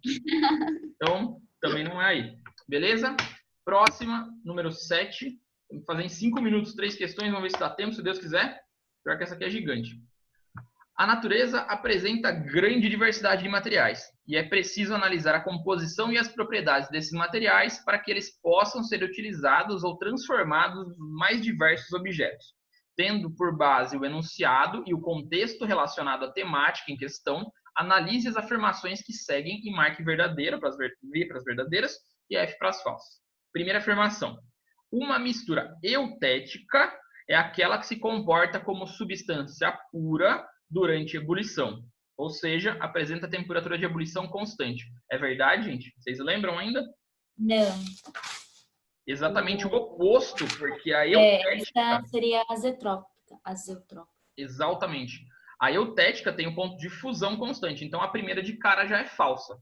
Então, também não é aí. Beleza? Próxima, número 7. Vamos fazer em 5 minutos 3 questões, vamos ver se dá tempo, se Deus quiser. Pior que essa aqui é gigante. A natureza apresenta grande diversidade de materiais e é preciso analisar a composição e as propriedades desses materiais para que eles possam ser utilizados ou transformados nos mais diversos objetos, tendo por base o enunciado e o contexto relacionado à temática em questão, Analise as afirmações que seguem e marque verdadeira para as V para as verdadeiras e F para as falsas. Primeira afirmação. Uma mistura eutética é aquela que se comporta como substância pura durante ebulição. Ou seja, apresenta temperatura de ebulição constante. É verdade, gente? Vocês lembram ainda? Não. Exatamente o oposto, porque a eutética... Essa seria azotrópica. Exatamente. A eutética tem um ponto de fusão constante, então a primeira de cara já é falsa.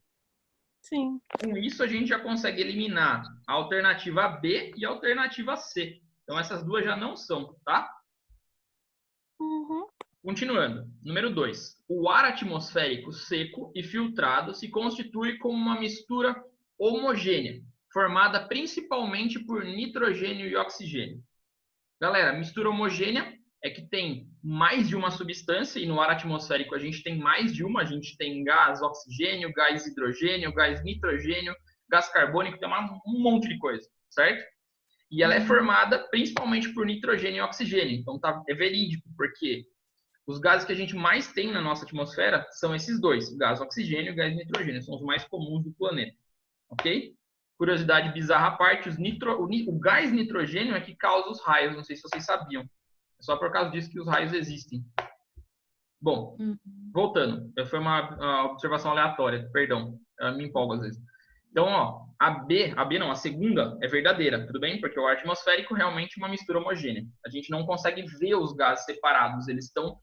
Sim. Com isso, a gente já consegue eliminar a alternativa B e a alternativa C. Então, essas duas já não são, tá? Uhum. Continuando. Número 2. O ar atmosférico seco e filtrado se constitui como uma mistura homogênea, formada principalmente por nitrogênio e oxigênio. Galera, mistura homogênea é que tem mais de uma substância, e no ar atmosférico a gente tem mais de uma, a gente tem gás oxigênio, gás hidrogênio, gás nitrogênio, gás carbônico, tem um monte de coisa, certo? E ela é formada principalmente por nitrogênio e oxigênio, então é verídico, porque os gases que a gente mais tem na nossa atmosfera são esses dois, gás oxigênio e gás nitrogênio, são os mais comuns do planeta, ok? Curiosidade bizarra à parte, o gás nitrogênio é que causa os raios, não sei se vocês sabiam. É só por causa disso que os raios existem. Bom, voltando. Foi uma observação aleatória, perdão. Eu me empolgo às vezes. Então, ó, a segunda é verdadeira, tudo bem? Porque o ar atmosférico realmente é uma mistura homogênea. A gente não consegue ver os gases separados. Eles estão,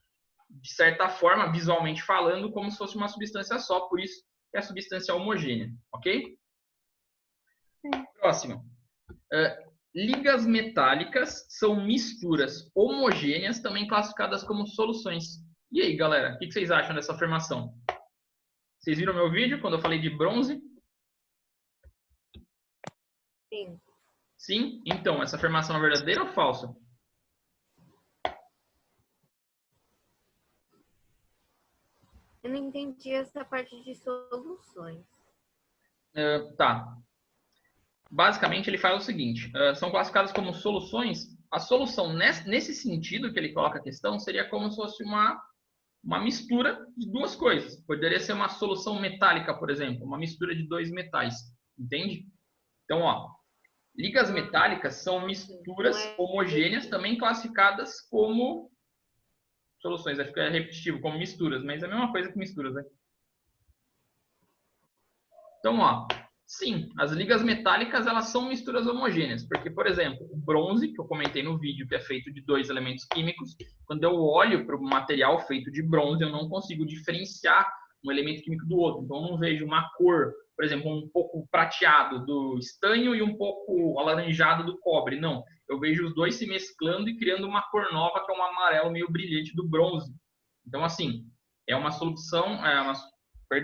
de certa forma, visualmente falando, como se fosse uma substância só. Por isso é a substância homogênea, ok? Próximo. Ligas metálicas são misturas homogêneas, também classificadas como soluções. E aí, galera, o que vocês acham dessa afirmação? Vocês viram meu vídeo quando eu falei de bronze? Sim. Sim? Então, essa afirmação é verdadeira ou falsa? Eu não entendi essa parte de soluções. Tá. Basicamente, ele fala o seguinte, são classificadas como soluções. A solução, nesse sentido que ele coloca a questão, seria como se fosse uma mistura de duas coisas. Poderia ser uma solução metálica, por exemplo, uma mistura de dois metais, entende? Então, ó, ligas metálicas são misturas homogêneas, também classificadas como soluções. Vai ficar repetitivo, como misturas, mas é a mesma coisa que misturas, né? Então, ó, sim, as ligas metálicas, elas são misturas homogêneas, porque, por exemplo, o bronze, que eu comentei no vídeo, que é feito de dois elementos químicos, quando eu olho para o material feito de bronze, eu não consigo diferenciar um elemento químico do outro. Então, eu não vejo uma cor, por exemplo, um pouco prateado do estanho e um pouco alaranjado do cobre. Não, eu vejo os dois se mesclando e criando uma cor nova, que é um amarelo meio brilhante do bronze. Então, assim, é uma solução, é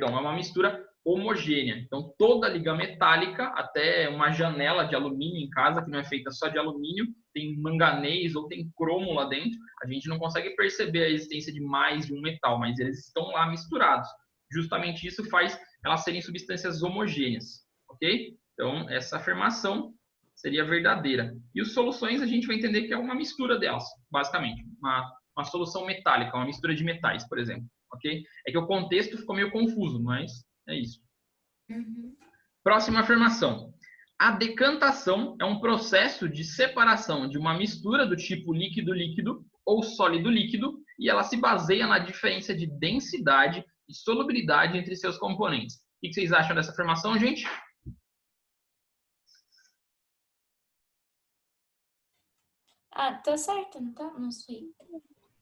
uma mistura homogênea. Então, toda liga metálica, até uma janela de alumínio em casa, que não é feita só de alumínio, tem manganês ou tem cromo lá dentro, a gente não consegue perceber a existência de mais de um metal, mas eles estão lá misturados. Justamente isso faz elas serem substâncias homogêneas, ok? Então, essa afirmação seria verdadeira. E as soluções, a gente vai entender que é uma mistura delas, basicamente. Uma solução metálica, uma mistura de metais, por exemplo, ok? É que o contexto ficou meio confuso, mas é isso. Próxima afirmação. A decantação é um processo de separação de uma mistura do tipo líquido-líquido ou sólido-líquido e ela se baseia na diferença de densidade e solubilidade entre seus componentes. O que vocês acham dessa afirmação, gente? Ah, tá certo, não tá? Não sei.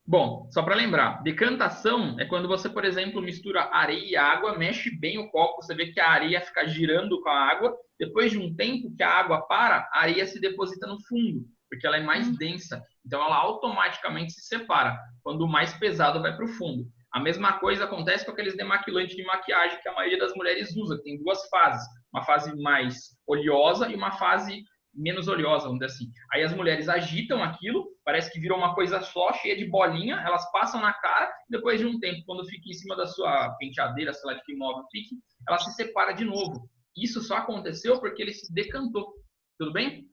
Bom, só para lembrar, decantação é quando você, por exemplo, mistura areia e água, mexe bem o copo, você vê que a areia fica girando com a água. Depois de um tempo que a água para, a areia se deposita no fundo, porque ela é mais densa. Então, ela automaticamente se separa, quando o mais pesado vai para o fundo. A mesma coisa acontece com aqueles demaquilantes de maquiagem que a maioria das mulheres usa, que tem duas fases. Uma fase mais oleosa e uma fase menos oleosa, vamos dizer assim. Aí as mulheres agitam aquilo, parece que virou uma coisa só, cheia de bolinha, elas passam na cara, e depois de um tempo, quando fica em cima da sua penteadeira, sei lá de que imóvel fique, ela se separa de novo. Isso só aconteceu porque ele se decantou. Tudo bem?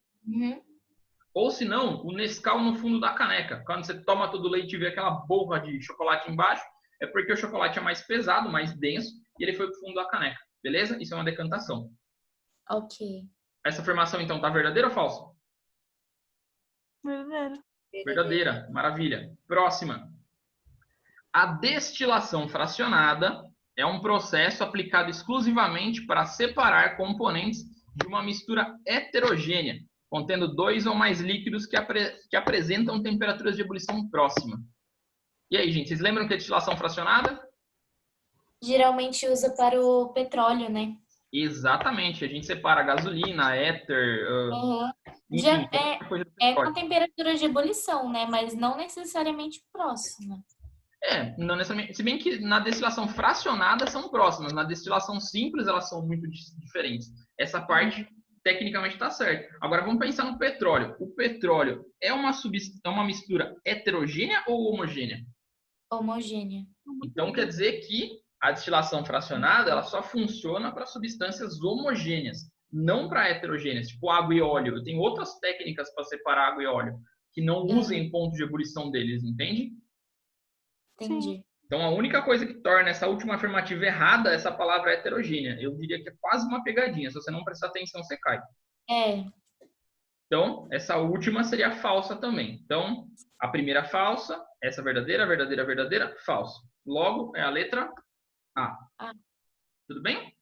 Ou se não, o Nescau no fundo da caneca. Quando você toma todo o leite e vê aquela borra de chocolate embaixo, é porque o chocolate é mais pesado, mais denso, e ele foi pro fundo da caneca. Beleza? Isso é uma decantação. Ok. Essa afirmação, então, tá verdadeira ou falsa? Verdadeiro. Verdadeira. Maravilha. Próxima. A destilação fracionada é um processo aplicado exclusivamente para separar componentes de uma mistura heterogênea, contendo 2 ou mais líquidos que apresentam temperaturas de ebulição próxima. E aí, gente, vocês lembram que é destilação fracionada? Geralmente usa para o petróleo, né? Exatamente. A gente separa gasolina, éter, Uhum. enfim, qualquer coisa do É petróleo. com temperatura de ebulição, né? Mas não necessariamente próxima. Não necessariamente. Se bem que na destilação fracionada são próximas, na destilação simples elas são muito diferentes. Essa parte tecnicamente está certa. Agora vamos pensar no petróleo. O petróleo é uma mistura heterogênea ou homogênea? Homogênea. Então quer dizer que a destilação fracionada ela só funciona para substâncias homogêneas, não para heterogêneas, tipo água e óleo. Eu tenho outras técnicas para separar água e óleo que não usem ponto de ebulição deles, entende? Entendi. Então, a única coisa que torna essa última afirmativa errada é essa palavra heterogênea. Eu diria que é quase uma pegadinha. Se você não prestar atenção, você cai. É. Então, essa última seria falsa também. Então, a primeira falsa, essa verdadeira, verdadeira, verdadeira, falsa. Logo, é a letra A. Tudo bem?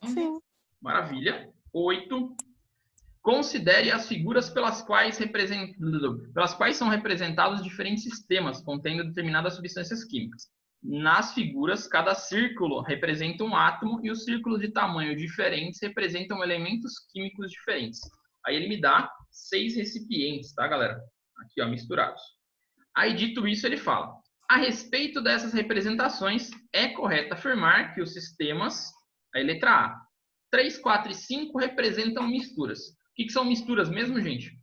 Sim. Maravilha. 8. Considere as figuras pelas quais são representados diferentes sistemas contendo determinadas substâncias químicas. Nas figuras, cada círculo representa um átomo e os círculos de tamanho diferentes representam elementos químicos diferentes. Aí ele me dá 6 recipientes, tá, galera? Aqui, ó, misturados. Aí, dito isso, ele fala: a respeito dessas representações, é correto afirmar que os sistemas, aí letra A, 3, 4 e 5 representam misturas. O que são misturas mesmo, gente?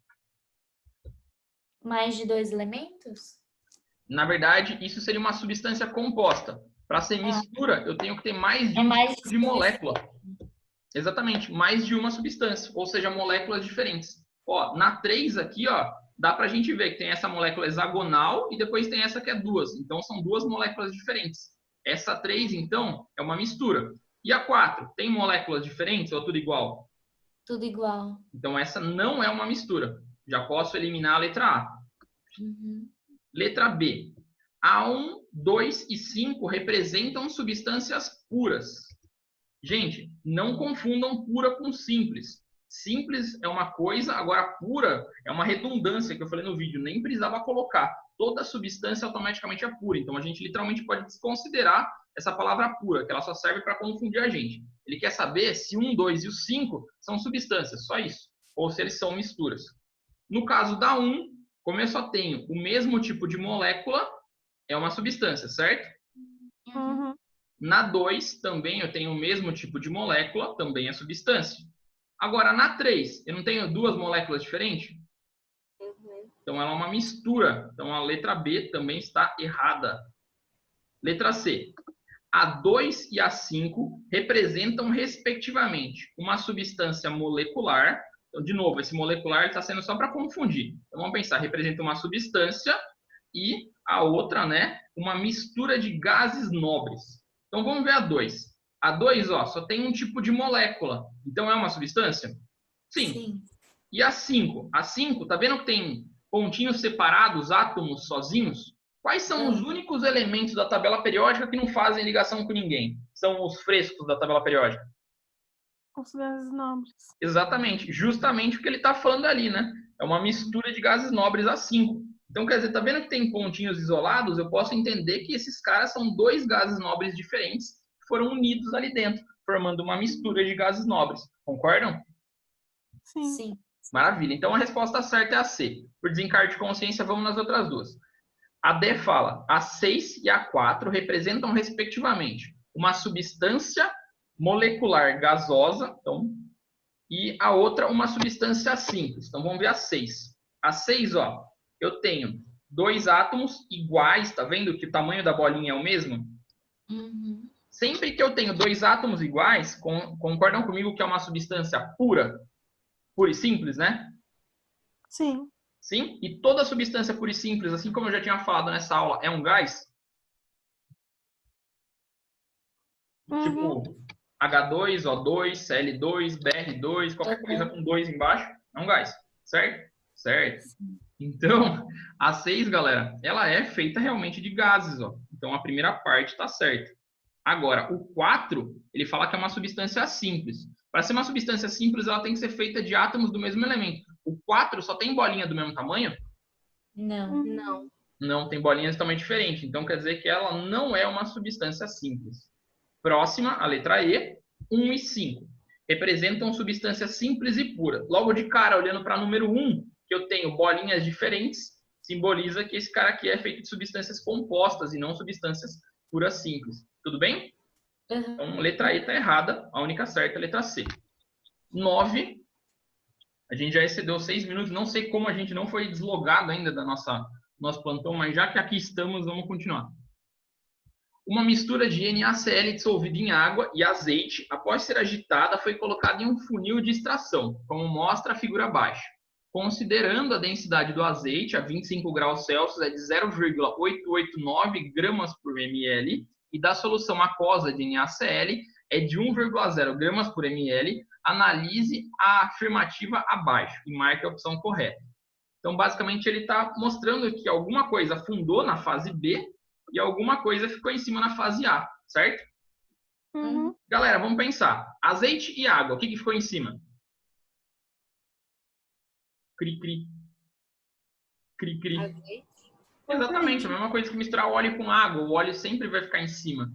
Mais de 2 elementos? Na verdade, isso seria uma substância composta. Para ser mistura, eu tenho que ter mais de um tipo de molécula. Exatamente, mais de uma substância, ou seja, moléculas diferentes. Ó, na 3 aqui, ó, dá para a gente ver que tem essa molécula hexagonal e depois tem essa que é 2. Então, são 2 moléculas diferentes. Essa 3, então, é uma mistura. E a 4, tem moléculas diferentes ou tudo igual? Tudo igual. Então, essa não é uma mistura. Já posso eliminar a letra A. Letra B. A1, 2 e 5 representam substâncias puras. Gente, não confundam pura com simples. Simples é uma coisa, agora pura é uma redundância que eu falei no vídeo. Nem precisava colocar. Toda substância automaticamente é pura. Então, a gente literalmente pode desconsiderar essa palavra pura, que ela só serve para confundir a gente. Ele quer saber se 1, 2 e o 5 são substâncias, só isso. Ou se eles são misturas. No caso da 1, como eu só tenho o mesmo tipo de molécula, é uma substância, certo? Uhum. Na 2, também eu tenho o mesmo tipo de molécula, também é substância. Agora, na 3, eu não tenho 2 moléculas diferentes? Então, ela é uma mistura. Então, a letra B também está errada. Letra C. A 2 e a 5 representam, respectivamente, uma substância molecular. Então, de novo, esse molecular está sendo só para confundir. Então, vamos pensar, representa uma substância e a outra, né, uma mistura de gases nobres. Então, vamos ver a 2. A 2, ó, só tem um tipo de molécula. Então, é uma substância? Sim. E a 5? A 5, tá vendo que tem pontinhos separados, átomos sozinhos? Quais são os únicos elementos da tabela periódica que não fazem ligação com ninguém? São os frescos da tabela periódica. Os gases nobres. Exatamente. Justamente o que ele está falando ali, né? É uma mistura de gases nobres a 5. Então, quer dizer, tá vendo que tem pontinhos isolados? Eu posso entender que esses caras são 2 gases nobres diferentes que foram unidos ali dentro, formando uma mistura de gases nobres. Concordam? Sim. Maravilha. Então, a resposta certa é a C. Por desencargo de consciência, vamos nas outras duas. A D fala: a 6 e a 4 representam, respectivamente, uma substância molecular gasosa, então, e a outra uma substância simples. Então, vamos ver a 6. A 6, ó, eu tenho 2 átomos iguais, tá vendo que o tamanho da bolinha é o mesmo? Sempre que eu tenho 2 átomos iguais, concordam comigo que é uma substância pura? Pura e simples, né? Sim. Sim? E toda substância pura e simples, assim como eu já tinha falado nessa aula, é um gás? Tipo, H2, O2, Cl2, Br2, qualquer coisa com 2 embaixo, é um gás, certo? Certo. Então, a 6, galera, ela é feita realmente de gases, ó. Então, a primeira parte está certa. Agora, o 4, ele fala que é uma substância simples. Para ser uma substância simples, ela tem que ser feita de átomos do mesmo elemento. O 4 só tem bolinha do mesmo tamanho? Não. Não. Não, tem bolinhas de tamanho diferente. Então, quer dizer que ela não é uma substância simples. Próxima, a letra E, 1 e 5. Representam substância simples e pura. Logo de cara, olhando para número 1, que eu tenho bolinhas diferentes, simboliza que esse cara aqui é feito de substâncias compostas e não substâncias puras simples. Tudo bem? Então, letra E está errada. A única certa é a letra C. 9. A gente já excedeu 6 minutos. Não sei como a gente não foi deslogado ainda da nosso plantão, mas já que aqui estamos, vamos continuar. Uma mistura de NaCl dissolvida em água e azeite, após ser agitada, foi colocada em um funil de extração, como mostra a figura abaixo. Considerando a densidade do azeite a 25 graus Celsius é de 0,889 gramas por ml e da solução aquosa de NaCl é de 1,0 gramas por ml, analise a afirmativa abaixo e marque a opção correta. Então, basicamente, ele está mostrando que alguma coisa afundou na fase B e alguma coisa ficou em cima na fase A, certo? Galera, vamos pensar. Azeite e água, o que ficou em cima? Cri, cri. Cri, cri. Azeite. Exatamente, a mesma coisa que misturar óleo com água. O óleo sempre vai ficar em cima.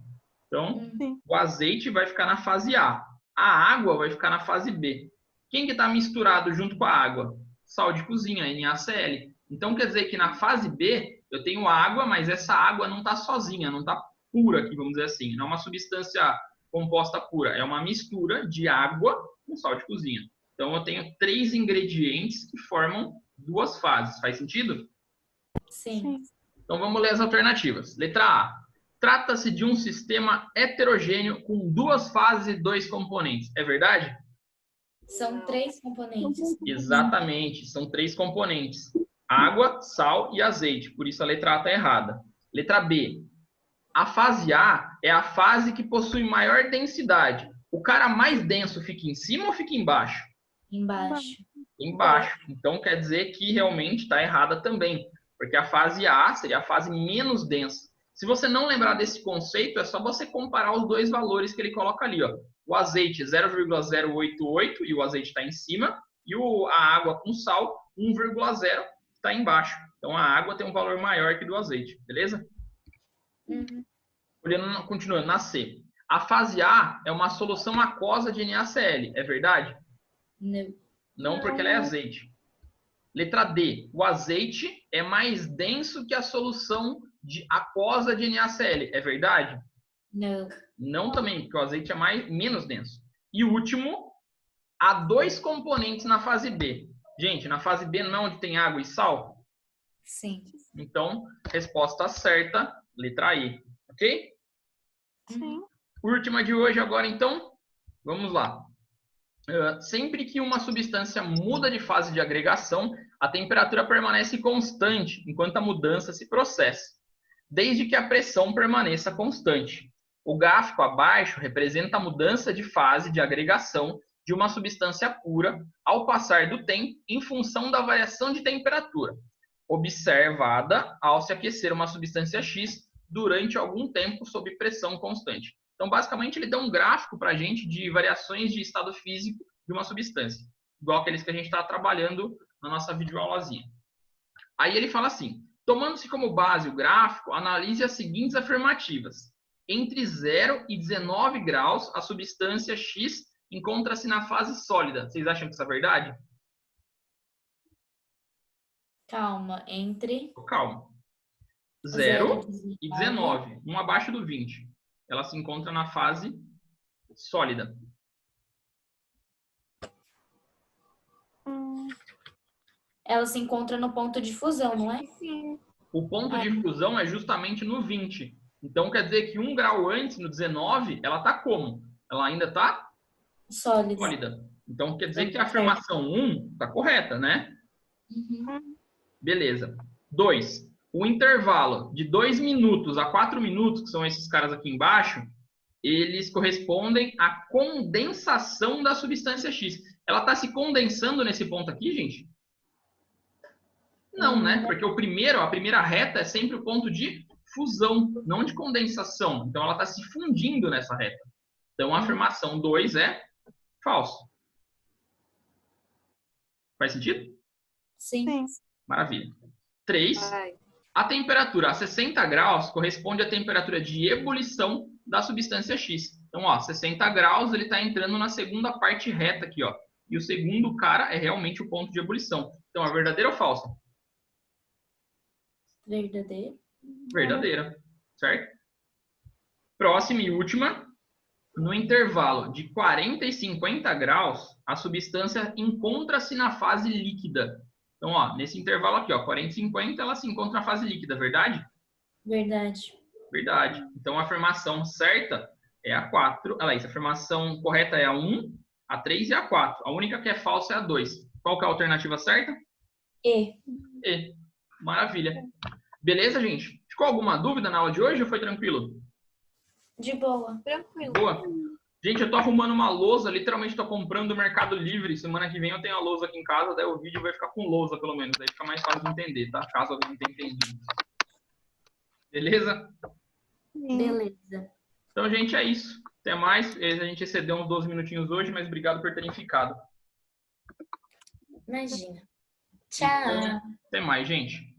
Então, o azeite vai ficar na fase A. A água vai ficar na fase B. Quem que está misturado junto com a água? Sal de cozinha, NaCl. Então, quer dizer que na fase B, eu tenho água, mas essa água não está sozinha, não está pura aqui, vamos dizer assim. Não é uma substância composta pura, é uma mistura de água com sal de cozinha. Então, eu tenho 3 ingredientes que formam 2 fases. Faz sentido? Sim. Então, vamos ler as alternativas. Letra A. Trata-se de um sistema heterogêneo com 2 fases e 2 componentes. É verdade? São 3 componentes. Exatamente, são 3 componentes. Água, sal e azeite. Por isso, a letra A está errada. Letra B. A fase A é a fase que possui maior densidade. O cara mais denso fica em cima ou fica embaixo? Embaixo. Embaixo. Então, quer dizer que realmente está errada também. Porque a fase A seria a fase menos densa. Se você não lembrar desse conceito, é só você comparar os 2 valores que ele coloca ali. Ó. O azeite 0,088 e o azeite está em cima. E a água com sal 1,0 está embaixo. Então, a água tem um valor maior que do azeite. Beleza? Continuando, na C. A fase A é uma solução aquosa de NaCl. É verdade? Não. Não, porque ela é azeite. Letra D. O azeite é mais denso que a solução aquosa de NaCl. É verdade? Não. Não também, porque o azeite é menos denso. E o último, há 2 componentes na fase B. Gente, na fase B não é onde tem água e sal? Sim. Então, resposta certa, letra E. Ok? Sim. Última de hoje agora, então. Vamos lá. Sempre que uma substância muda de fase de agregação, a temperatura permanece constante enquanto a mudança se processa, desde que a pressão permaneça constante. O gráfico abaixo representa a mudança de fase de agregação de uma substância pura ao passar do tempo em função da variação de temperatura, observada ao se aquecer uma substância X durante algum tempo sob pressão constante. Então, basicamente, ele dá um gráfico para a gente de variações de estado físico de uma substância, igual aqueles que a gente está trabalhando na nossa videoaulazinha. Aí ele fala assim, tomando-se como base o gráfico, analise as seguintes afirmativas. Entre 0 e 19 graus, a substância X encontra-se na fase sólida. Vocês acham que isso é verdade? Calma. Entre Calma. 0 e 19, um abaixo do 20. Ela se encontra na fase sólida. Ela se encontra no ponto de fusão, não é? Sim. O ponto de fusão é justamente no 20. Então, quer dizer que 1 grau antes, no 19, ela está como? Ela ainda está sólida. Então, quer dizer que a afirmação 1 está correta, né? Beleza. 2. O intervalo de 2 minutos a 4 minutos, que são esses caras aqui embaixo, eles correspondem à condensação da substância X. Ela está se condensando nesse ponto aqui, gente? Não, né? Porque a primeira reta é sempre o ponto de fusão, não de condensação. Então, ela está se fundindo nessa reta. Então, a afirmação 2 é falso. Faz sentido? Sim. Maravilha. 3. A temperatura a 60 graus corresponde à temperatura de ebulição da substância X. Então, ó, 60 graus, ele está entrando na segunda parte reta aqui, ó. E o segundo cara é realmente o ponto de ebulição. Então, é verdadeira ou falsa? Verdadeira. Verdadeira, certo? Próxima e última. No intervalo de 40 e 50 graus, a substância encontra-se na fase líquida. Então, ó, nesse intervalo aqui, ó, 40 e 50, ela se encontra na fase líquida, verdade? Verdade. Verdade. Então, a afirmação certa é a 4. Olha lá, a afirmação correta é a 1, a 3 e a 4. A única que é falsa é a 2. Qual que é a alternativa certa? E. E. Maravilha. Beleza, gente? Ficou alguma dúvida na aula de hoje ou foi tranquilo? De boa. Tranquilo. Boa. Gente, eu tô arrumando uma lousa, literalmente tô comprando do Mercado Livre. Semana que vem eu tenho a lousa aqui em casa, daí o vídeo vai ficar com lousa, pelo menos. Aí fica mais fácil de entender, tá? Caso alguém não tenha entendido. Beleza? Beleza. Então, gente, é isso. Até mais. A gente excedeu uns 12 minutinhos hoje, mas obrigado por terem ficado. Imagina. Tchau. Até mais, gente.